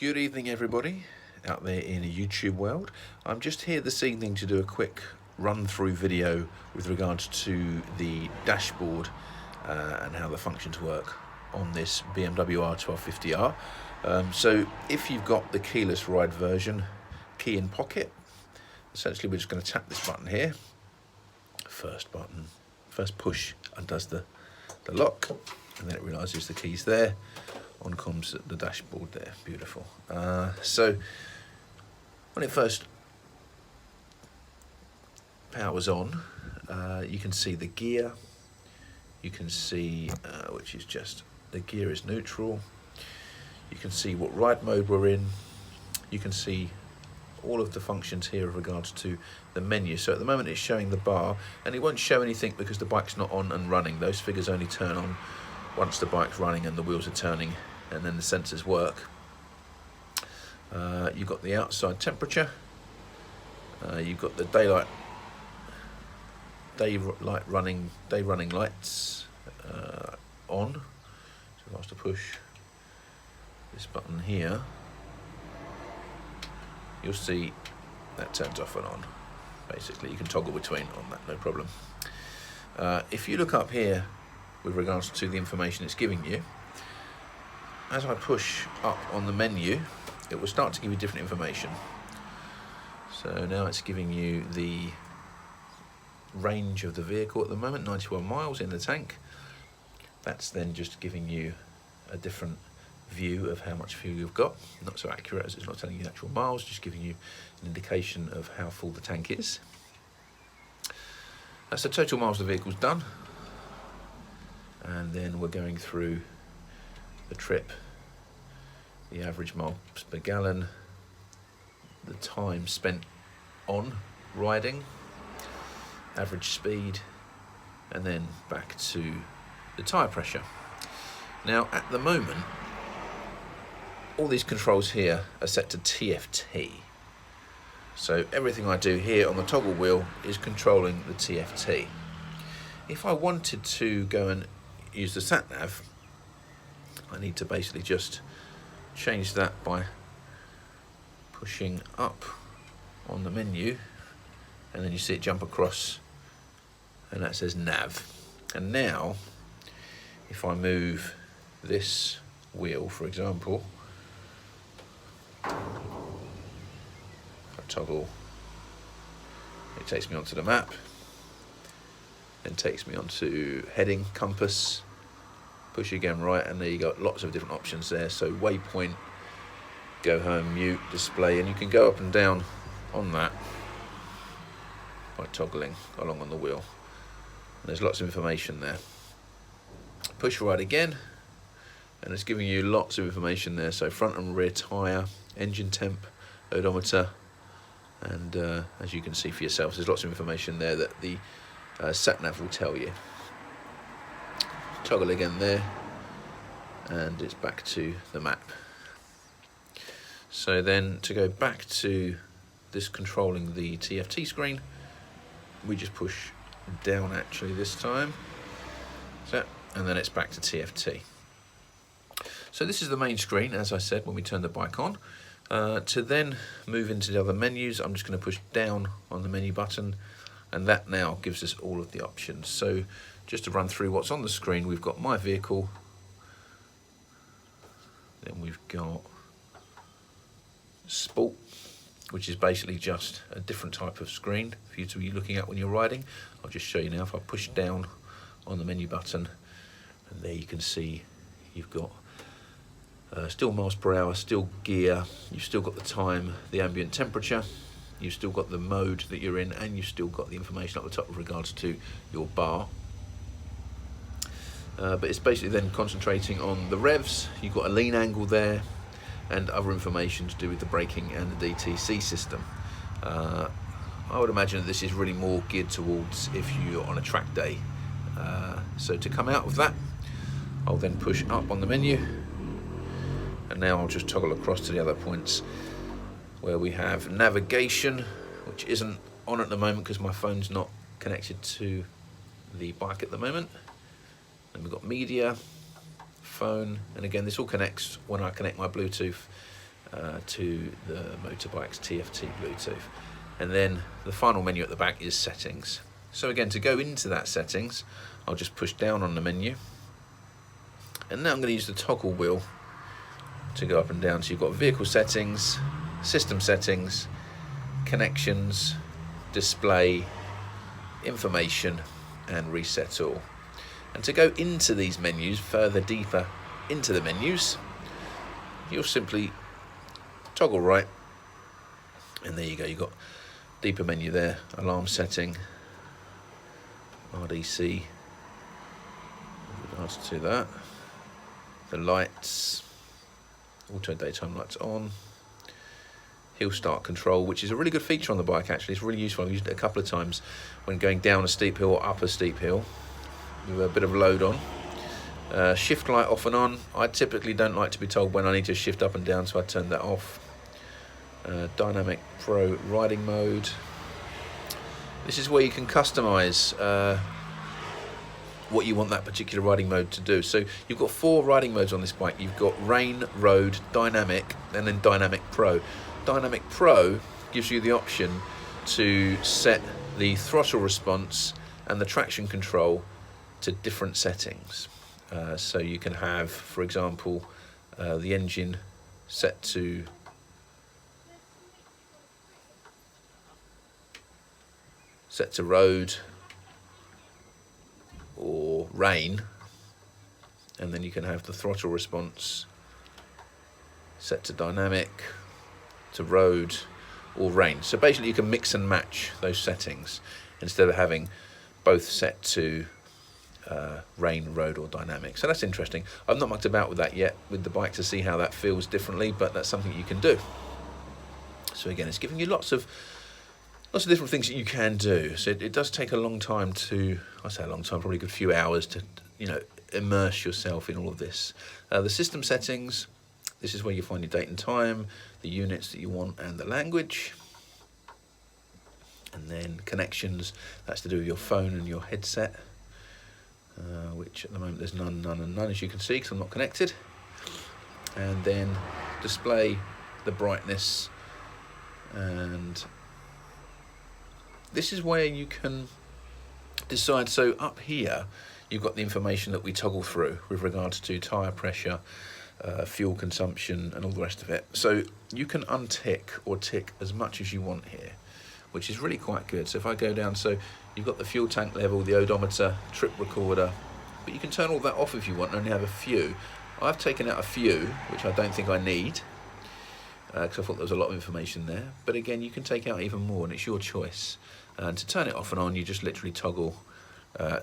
Good evening, everybody out there in the YouTube world. I'm just here this evening to do a quick run-through video with regards to the dashboard and how the functions work on this BMW R1250R. So if you've got the keyless ride version, key in pocket, essentially we're just going to tap this button here. First push undoes the lock, and then it realises the key's there. On comes the dashboard there, beautiful. So when it first powers on, you can see the gear, you can see which is just, the gear is neutral, you can see what ride mode we're in, you can see all of the functions here with regards to the menu. So at the moment it's showing the bar, and it won't show anything because the bike's not on and running. Those figures only turn on once the bike's running and the wheels are turning, and then the sensors work. You've got the outside temperature, you've got the day running lights on. So if I was to push this button here, you'll see that turns off and on. Basically, you can toggle between on that, no problem. If you look up here with regards to the information it's giving you, as I push up on the menu, it will start to give you different information. So now it's giving you the range of the vehicle at the moment, 91 miles in the tank. That's then just giving you a different view of how much fuel you've got. Not so accurate, as it's not telling you the actual miles, just giving you an indication of how full the tank is. That's the total miles the vehicle's done. And then we're going through the trip, the average miles per gallon, the time spent on riding, average speed, and then back to the tyre pressure. Now at the moment, all these controls here are set to TFT. So everything I do here on the toggle wheel is controlling the TFT. If I wanted to go and use the Sat-Nav, I need to basically just change that by pushing up on the menu, and then you see it jump across, and that says Nav. And now, if I move this wheel, for example, I toggle, it takes me onto the map, then takes me onto heading, compass, push again right, and there you go, lots of different options there. So waypoint, go home, mute, display, and you can go up and down on that by toggling along on the wheel. And there's lots of information there. Push right again, and it's giving you lots of information there. So front and rear tyre, engine temp, odometer, and as you can see for yourselves, there's lots of information there that the Sat-Nav will tell you. Toggle again there, and it's back to the map. So then to go back to this controlling the TFT screen, we just push down actually this time, so, and then it's back to TFT. So this is the main screen, as I said, when we turn the bike on. To then move into the other menus, I'm just going to push down on the menu button, and that now gives us all of the options. So just to run through what's on the screen, we've got my vehicle, then we've got Sport, which is basically just a different type of screen for you to be looking at when you're riding. I'll just show you now. If I push down on the menu button, and there you can see you've got still miles per hour, still gear, you've still got the time, the ambient temperature, you've still got the mode that you're in, and you've still got the information up the top with regards to your bar. But it's basically then concentrating on the revs. You've got a lean angle there, and other information to do with the braking and the DTC system. I would imagine that this is really more geared towards if you're on a track day. So to come out of that, I'll then push up on the menu, and now I'll just toggle across to the other points where we have navigation, which isn't on at the moment because my phone's not connected to the bike at the moment. Then we've got media, phone, and again this all connects when I connect my Bluetooth to the motorbike's TFT Bluetooth. And then the final menu at the back is settings. So again, to go into that settings, I'll just push down on the menu. And now I'm going to use the toggle wheel to go up and down. So you've got vehicle settings, system settings, connections, display, information, and reset all. And to go into these menus, further deeper into the menus, you'll simply toggle right, and there you go. You've got deeper menu there, alarm setting, RDC, with regards to that, the lights, auto daytime lights on, hill start control, which is a really good feature on the bike actually. It's really useful. I've used it a couple of times when going down a steep hill or up a steep hill with a bit of load on. Shift light off and on. I typically don't like to be told when I need to shift up and down, so I turn that off. Dynamic Pro riding mode. This is where you can customize what you want that particular riding mode to do. So you've got 4 riding modes on this bike. You've got rain, road, dynamic, and then dynamic pro. Dynamic pro gives you the option to set the throttle response and the traction control to different settings. So you can have, for example, the engine set to road or rain, and then you can have the throttle response set to dynamic, to road or rain. So basically you can mix and match those settings instead of having both set to rain, road or dynamic. So that's interesting. I've not mucked about with that yet with the bike to see how that feels differently, but that's something you can do. So again, it's giving you lots of different things that you can do. So it does take a long time to, I say a long time, probably a good few hours to, immerse yourself in all of this. The system settings, this is where you find your date and time, the units that you want, and the language. And then connections, that's to do with your phone and your headset, which at the moment there's none, and none, as you can see, because I'm not connected. And then display, the brightness, and this is where you can decide. So up here you've got the information that we toggle through with regards to tyre pressure, fuel consumption and all the rest of it. So you can untick or tick as much as you want here, which is really quite good. So if I go down, so you've got the fuel tank level, the odometer, trip recorder, but you can turn all that off if you want and only have a few. I've taken out a few, which I don't think I need, because I thought there was a lot of information there. But again, you can take out even more, and it's your choice. And to turn it off and on, you just literally toggle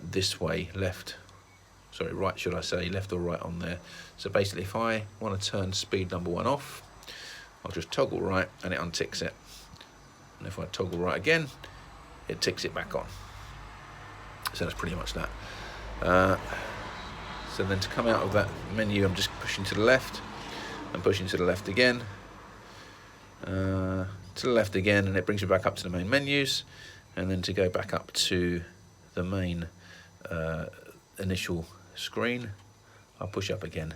this way, right should I say, left or right on there. So basically, if I want to turn speed number 1 off, I'll just toggle right and it unticks it. And if I toggle right again, it ticks it back on. So that's pretty much that. So then to come out of that menu, I'm just pushing to the left and pushing to the left again. To the left again, and it brings you back up to the main menus. And then to go back up to the main initial screen, I'll push up again,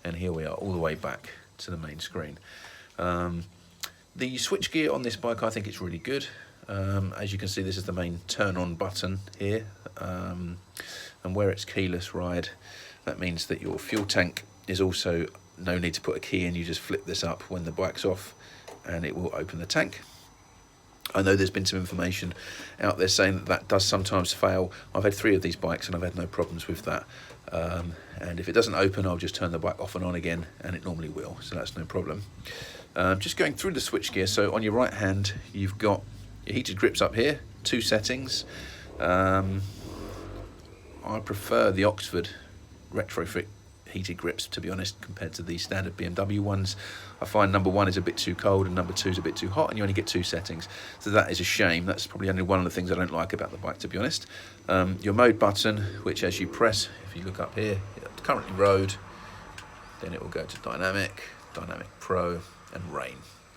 and here we are, all the way back to the main screen. The switchgear on this bike, I think it's really good. As you can see, this is the main turn on button here, and where it's keyless ride, that means that your fuel tank is also no need to put a key in. You just flip this up when the bike's off and it will open the tank. I know there's been some information out there saying that does sometimes fail. I've had 3 of these bikes and I've had no problems with that. And if it doesn't open, I'll just turn the bike off and on again, and it normally will, so that's no problem. Just going through the switchgear, so on your right hand, you've got your heated grips up here, 2 settings. I prefer the Oxford retrofit heated grips, to be honest, compared to the standard BMW ones. I find number 1 is a bit too cold and number 2 is a bit too hot, and you only get 2 settings. So that is a shame. That's probably only one of the things I don't like about the bike, to be honest. Your mode button, which as you press, if you look up here, it's currently road, then it will go to dynamic, dynamic pro, and rain.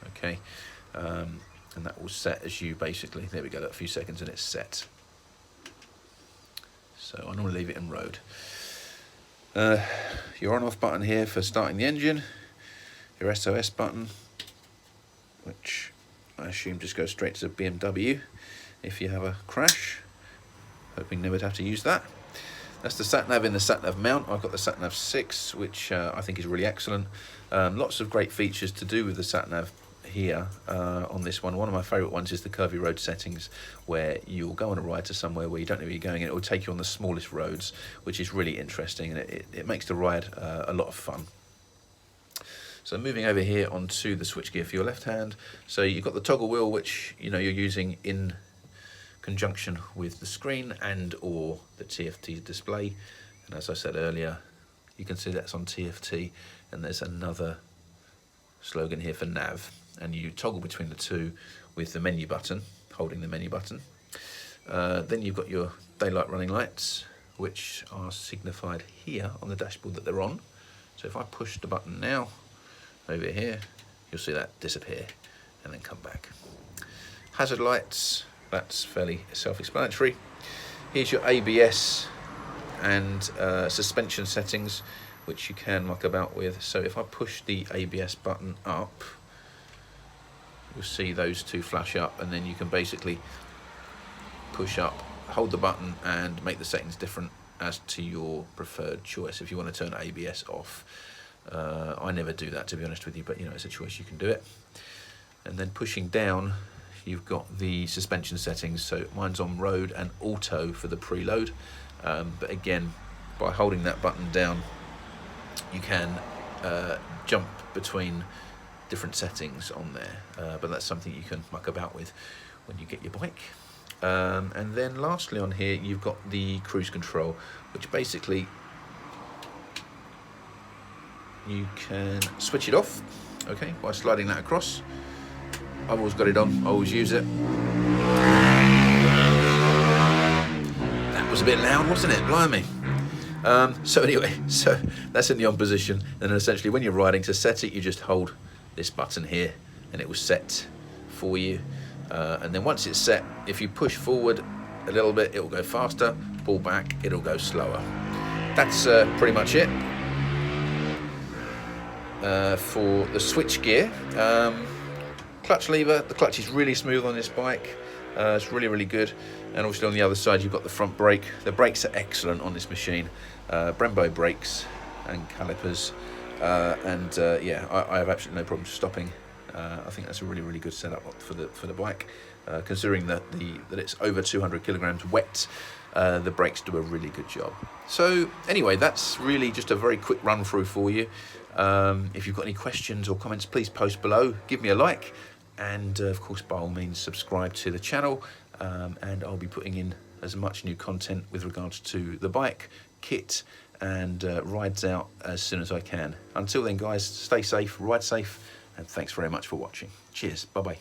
Okay, and that will set as you basically, there we go, a few seconds and it's set. So I normally leave it in road. Your on-off button here for starting the engine, your SOS button, which I assume just goes straight to the BMW if you have a crash. Hoping never to have to use that. That's the Sat-Nav in the Sat-Nav mount. I've got the Sat-Nav 6, which I think is really excellent. Lots of great features to do with the Sat-Nav here on this one. One of my favourite ones is the Curvy road settings, where you'll go on a ride to somewhere where you don't know where you're going, and it will take you on the smallest roads, which is really interesting, and it makes the ride a lot of fun. So moving over here onto the switchgear for your left hand. So you've got the toggle wheel, which you're using in conjunction with the screen and or the TFT display, and as I said earlier, you can see that's on TFT, and there's another slogan here for nav, and you toggle between the two with the menu button, holding the menu button. Then you've got your daylight running lights, which are signified here on the dashboard that they're on. So if I push the button now over here, you'll see that disappear and then come back. Hazard lights, that's fairly self-explanatory. Here's your ABS and suspension settings, which you can muck about with. So if I push the ABS button up, you'll see those two flash up, and then you can basically push up, hold the button, and make the settings different as to your preferred choice if you want to turn ABS off. I never do that, to be honest with you, but it's a choice, you can do it. And then pushing down, you've got the suspension settings. So mine's on road and auto for the preload, but again, by holding that button down, you can jump between different settings on there, but that's something you can muck about with when you get your bike. And then lastly on here, you've got the cruise control, which basically you can switch it off, okay, by sliding that across. I've always got it on, I always use it. That was a bit loud, wasn't it? Blimey. So anyway, so that's in the on position, and then essentially when you're riding, to set it, you just hold this button here and it will set for you. And then once it's set, if you push forward a little bit, it will go faster, pull back, it'll go slower. That's pretty much it for the switchgear. Clutch lever, the clutch is really smooth on this bike. It's really good. And obviously on the other side, you've got the front brake. The brakes are excellent on this machine. Brembo brakes and calipers. Yeah, I have absolutely no problem stopping. I think that's a really good setup for the bike. Considering that it's over 200 kilograms wet, the brakes do a really good job. So anyway, that's really just a very quick run through for you. If you've got any questions or comments, please post below, give me a like, and of course by all means subscribe to the channel, and I'll be putting in as much new content with regards to the bike, kit, and rides out as soon as I can. Until then guys, stay safe, ride safe, and thanks very much for watching. Cheers, bye bye.